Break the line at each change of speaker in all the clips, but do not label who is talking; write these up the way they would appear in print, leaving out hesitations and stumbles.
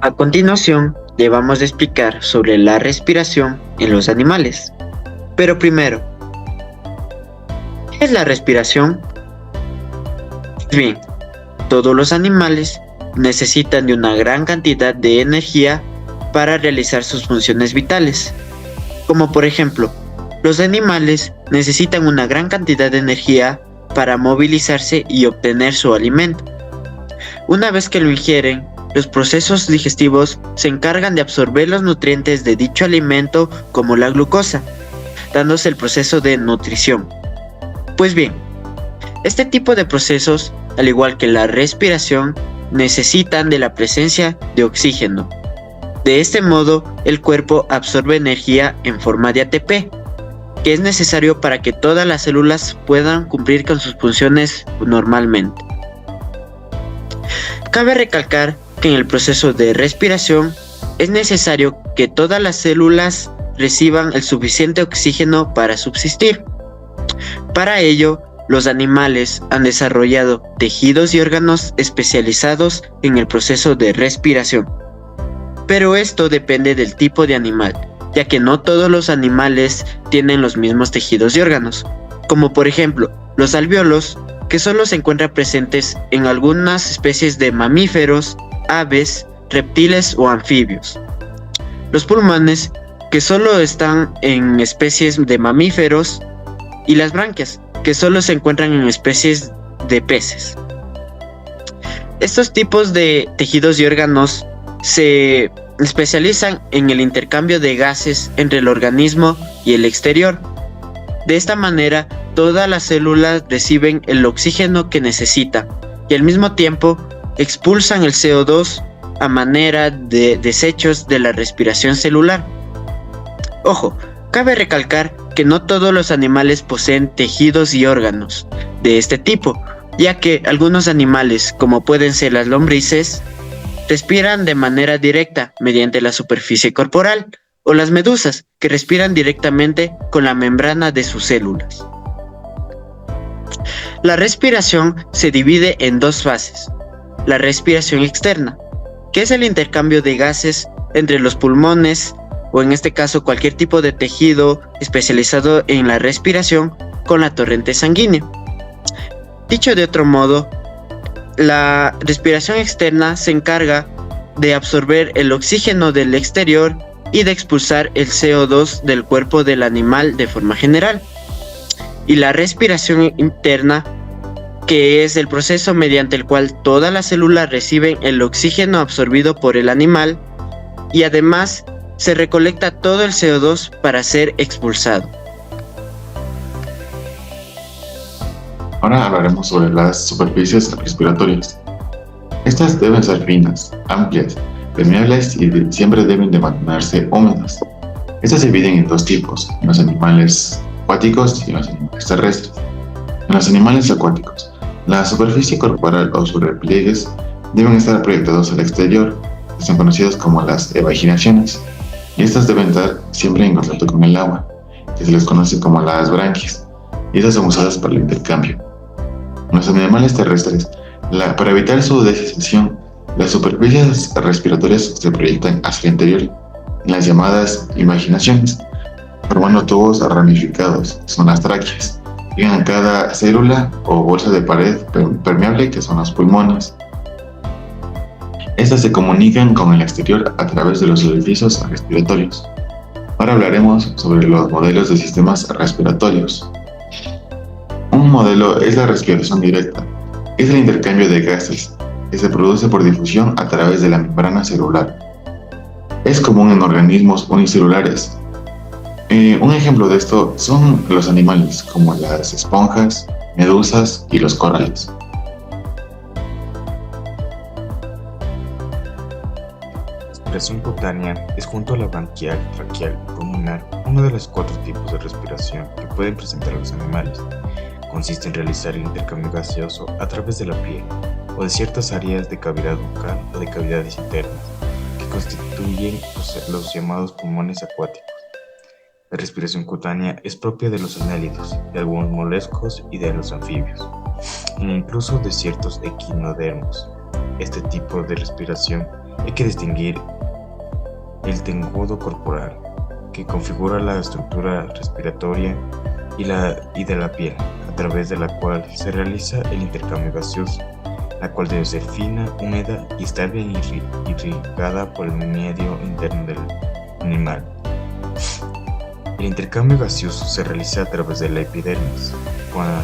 A continuación, le vamos a explicar sobre la respiración en los animales. Pero primero, ¿qué es la respiración? Pues bien, todos los animales necesitan de una gran cantidad de energía para realizar sus funciones vitales. Como por ejemplo, los animales necesitan una gran cantidad de energía para movilizarse y obtener su alimento. Una vez que lo ingieren, los procesos digestivos se encargan de absorber los nutrientes de dicho alimento como la glucosa, dándose el proceso de nutrición. Pues bien, este tipo de procesos, al igual que la respiración, necesitan de la presencia de oxígeno. De este modo, el cuerpo absorbe energía en forma de ATP, que es necesario para que todas las células puedan cumplir con sus funciones normalmente. Cabe recalcar que en el proceso de respiración es necesario que todas las células reciban el suficiente oxígeno para subsistir. Para ello, los animales han desarrollado tejidos y órganos especializados en el proceso de respiración. Pero esto depende del tipo de animal, ya que no todos los animales tienen los mismos tejidos y órganos, como por ejemplo los alvéolos, que solo se encuentran presentes en algunas especies de mamíferos, aves, reptiles o anfibios. Los pulmones, que solo están en especies de mamíferos, y las branquias, que solo se encuentran en especies de peces. Estos tipos de tejidos y órganos se especializan en el intercambio de gases entre el organismo y el exterior. De esta manera, todas las células reciben el oxígeno que necesitan y al mismo tiempo expulsan el CO2 a manera de desechos de la respiración celular. Ojo, cabe recalcar que no todos los animales poseen tejidos y órganos de este tipo, ya que algunos animales, como pueden ser las lombrices, respiran de manera directa mediante la superficie corporal, o las medusas, que respiran directamente con la membrana de sus células. La respiración se divide en dos fases. La respiración externa, que es el intercambio de gases entre los pulmones, o en este caso cualquier tipo de tejido especializado en la respiración, con la torrente sanguínea. Dicho de otro modo, la respiración externa se encarga de absorber el oxígeno del exterior y de expulsar el CO2 del cuerpo del animal de forma general. Y la respiración interna, que es el proceso mediante el cual todas las células reciben el oxígeno absorbido por el animal y además se recolecta todo el CO2 para ser expulsado.
Ahora hablaremos sobre las superficies respiratorias. Estas deben ser finas, amplias, permeables y siempre deben de mantenerse húmedas. Estas se dividen en dos tipos, en los animales acuáticos y en los animales terrestres. En los animales acuáticos, la superficie corporal o sus repliegues deben estar proyectados al exterior, que son conocidos como las evaginaciones, y estas deben estar siempre en contacto con el agua, que se les conoce como las branquias, y estas son usadas para el intercambio. En los animales terrestres, para evitar su deshidratación, las superficies respiratorias se proyectan hacia el interior, en las llamadas imaginaciones, formando tubos ramificados, que son las tráqueas. Llegan a cada célula o bolsa de pared permeable, que son los pulmones. Estas se comunican con el exterior a través de los orificios respiratorios. Ahora hablaremos sobre los modelos de sistemas respiratorios. Un modelo es la respiración directa. Es el intercambio de gases que se produce por difusión a través de la membrana celular. Es común en organismos unicelulares. Un ejemplo de esto son los animales, como las esponjas, medusas y los corales.
La respiración cutánea es, junto a la branquial, traqueal y pulmonar, uno de los 4 tipos de respiración que pueden presentar los animales. Consiste en realizar el intercambio gaseoso a través de la piel o de ciertas áreas de cavidad bucal o de cavidades internas, que constituyen los llamados pulmones acuáticos. La respiración cutánea es propia de los anélidos, de algunos moluscos y de los anfibios, e incluso de ciertos equinodermos. Este tipo de respiración Hay que distinguir el tejido corporal, que configura la estructura respiratoria y de la piel, a través de la cual se realiza el intercambio gaseoso, la cual debe ser fina, húmeda y estar bien irrigada por el medio interno del animal. El intercambio gaseoso se realiza a través de la epidermis,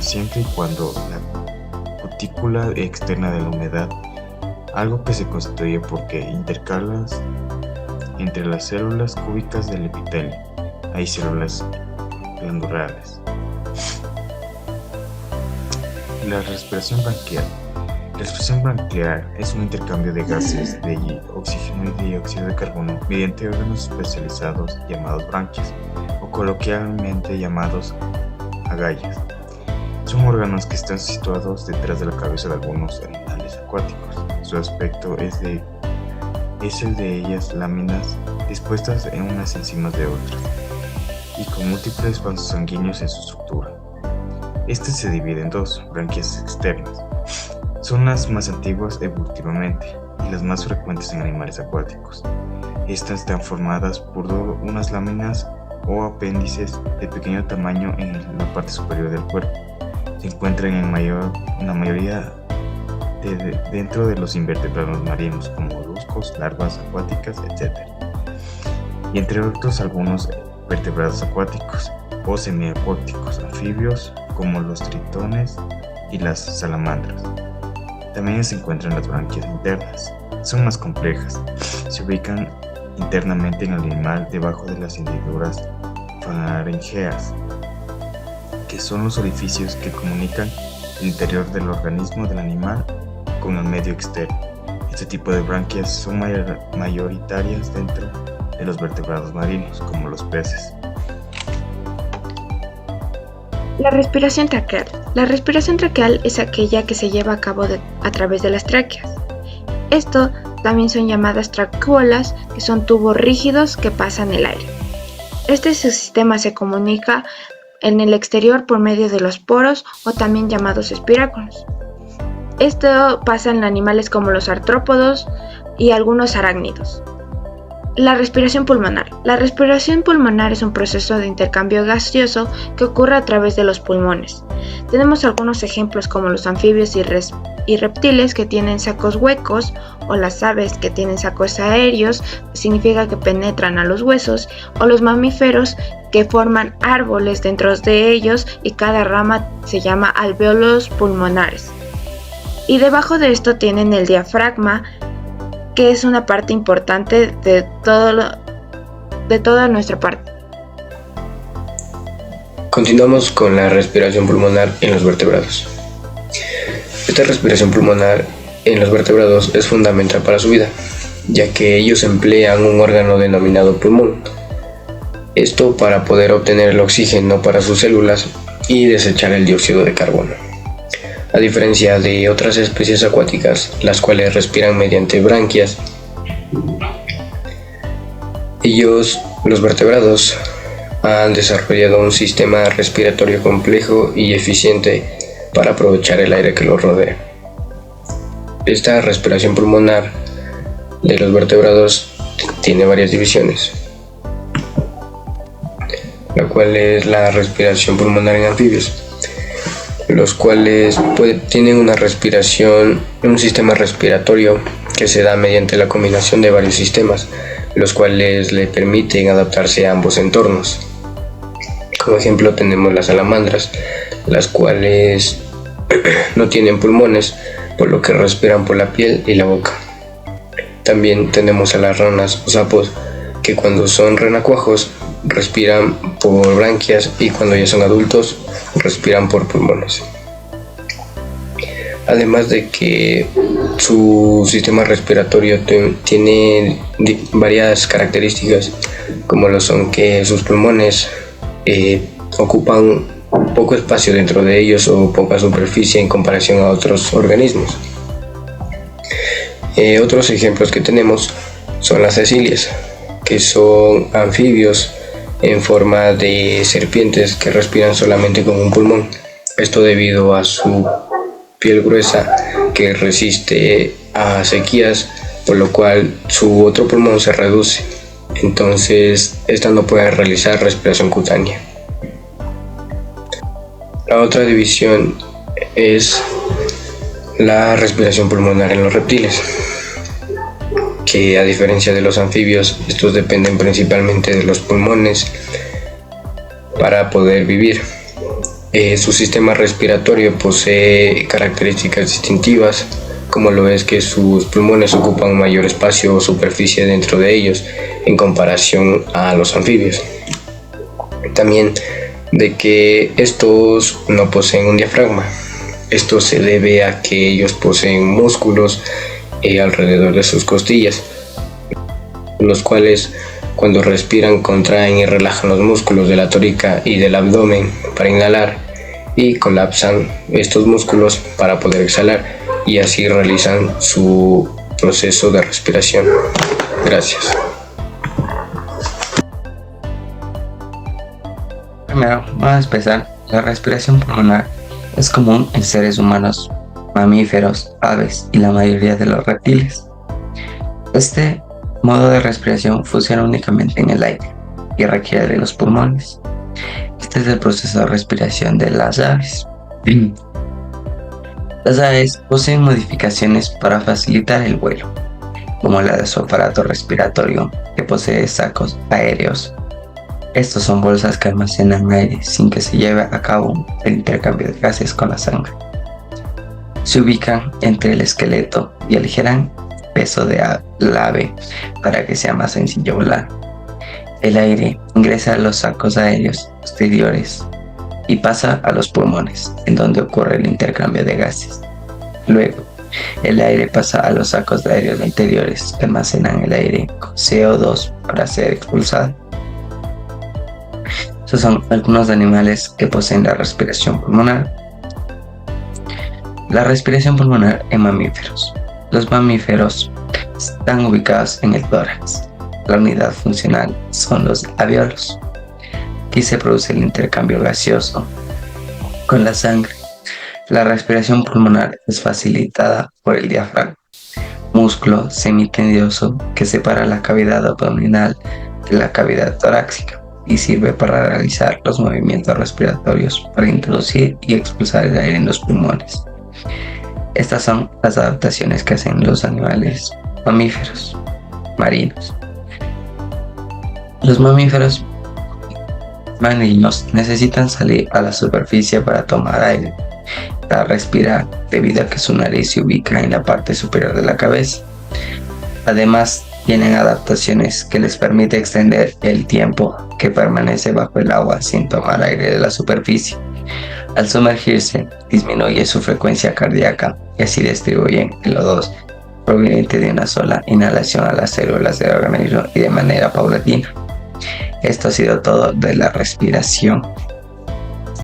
siempre y cuando la cutícula externa de la humedad, algo que se constituye porque intercalas entre las células cúbicas del epitelio. Hay células glandulares. La respiración branquial. La respiración branquial es un intercambio de gases de oxígeno y dióxido de carbono mediante órganos especializados llamados branquias o coloquialmente llamados agallas. Son órganos que están situados detrás de la cabeza de algunos animales acuáticos. Su aspecto es el de ellas láminas dispuestas en unas encima de otras y con múltiples vasos sanguíneos en su estructura. Este se divide en dos: branquias externas. Son las más antiguas evolutivamente y las más frecuentes en animales acuáticos. Estas están formadas por unas láminas o apéndices de pequeño tamaño en la parte superior del cuerpo. Se encuentran en la mayoría dentro de los invertebrados marinos, como moluscos, larvas acuáticas, etc. Y entre otros algunos vertebrados acuáticos o semiacuáticos, anfibios, como los tritones y las salamandras. También se encuentran las branquias internas. Son más complejas. Se ubican internamente en el animal debajo de las hendiduras faringeas, que son los orificios que comunican el interior del organismo del animal con el medio externo. Este tipo de branquias son mayoritarias dentro de los vertebrados marinos, como los peces.
La respiración traqueal. La respiración traqueal es aquella que se lleva a cabo a través de las tráqueas. Esto también son llamadas traqueolas, que son tubos rígidos que pasan el aire. Este sistema se comunica en el exterior por medio de los poros o también llamados espiráculos. Esto pasa en animales como los artrópodos y algunos arácnidos. La respiración pulmonar. La respiración pulmonar es un proceso de intercambio gaseoso que ocurre a través de los pulmones. Tenemos algunos ejemplos como los anfibios y reptiles que tienen sacos huecos, o las aves que tienen sacos aéreos, que significa que penetran a los huesos, o los mamíferos que forman árboles dentro de ellos y cada rama se llama alvéolos pulmonares. Y debajo de esto tienen el diafragma, que es una parte importante de toda nuestra parte.
Continuamos con la respiración pulmonar en los vertebrados. Esta respiración pulmonar en los vertebrados es fundamental para su vida, ya que ellos emplean un órgano denominado pulmón. Esto para poder obtener el oxígeno para sus células y desechar el dióxido de carbono. A diferencia de otras especies acuáticas, las cuales respiran mediante branquias, los vertebrados, han desarrollado un sistema respiratorio complejo y eficiente para aprovechar el aire que los rodea. Esta respiración pulmonar de los vertebrados tiene varias divisiones, la cual es la respiración pulmonar en anfibios, los cuales tienen un sistema respiratorio que se da mediante la combinación de varios sistemas, los cuales le permiten adaptarse a ambos entornos. Como ejemplo tenemos las salamandras, las cuales no tienen pulmones, por lo que respiran por la piel y la boca. También tenemos a las ranas o sapos, que cuando son renacuajos respiran por branquias y cuando ya son adultos respiran por pulmones. Además de que su sistema respiratorio tiene varias características, como lo son que sus pulmones ocupan poco espacio dentro de ellos o poca superficie en comparación a otros organismos. Otros ejemplos que tenemos son las cecilias, que son anfibios en forma de serpientes que respiran solamente con un pulmón. Esto debido a su piel gruesa que resiste a sequías por lo cual su otro pulmón se reduce. Entonces, esta no puede realizar respiración cutánea. La otra división es la respiración pulmonar en los reptiles, que a diferencia de los anfibios, estos dependen principalmente de los pulmones para poder vivir. Su sistema respiratorio posee características distintivas, como lo es que sus pulmones ocupan un mayor espacio o superficie dentro de ellos en comparación a los anfibios. También de que estos no poseen un diafragma. Esto se debe a que ellos poseen músculos alrededor de sus costillas, los cuales cuando respiran contraen y relajan los músculos de la tórica y del abdomen para inhalar y colapsan estos músculos para poder exhalar, y así realizan su proceso de respiración. Gracias.
Primero, vamos a empezar. La respiración pulmonar es común en seres humanos, mamíferos, aves y la mayoría de los reptiles. Este modo de respiración funciona únicamente en el aire y requiere de los pulmones. Este es el proceso de respiración de las aves. Las aves poseen modificaciones para facilitar el vuelo, como la de su aparato respiratorio, que posee sacos aéreos. Estos son bolsas que almacenan aire sin que se lleve a cabo el intercambio de gases con la sangre. Se ubican entre el esqueleto y aligeran el peso de la ave para que sea más sencillo volar. El aire ingresa a los sacos aéreos posteriores y pasa a los pulmones, en donde ocurre el intercambio de gases. Luego, el aire pasa a los sacos aéreos interiores que almacenan el aire con CO2 para ser expulsado. Estos son algunos animales que poseen la respiración pulmonar. La respiración pulmonar en mamíferos. Los mamíferos están ubicados en el tórax. La unidad funcional son los alvéolos. Aquí se produce el intercambio gaseoso con la sangre. La respiración pulmonar es facilitada por el diafragma, músculo semitendinoso que separa la cavidad abdominal de la cavidad torácica y sirve para realizar los movimientos respiratorios para introducir y expulsar el aire en los pulmones. Estas son las adaptaciones que hacen los animales mamíferos marinos. Los mamíferos marinos necesitan salir a la superficie para tomar aire, para respirar, debido a que su nariz se ubica en la parte superior de la cabeza. Además, tienen adaptaciones que les permite extender el tiempo que permanece bajo el agua sin tomar aire de la superficie. Al sumergirse, disminuye su frecuencia cardíaca y así distribuyen el O2 proveniente de una sola inhalación a las células del organismo y de manera paulatina. Esto ha sido todo de la respiración.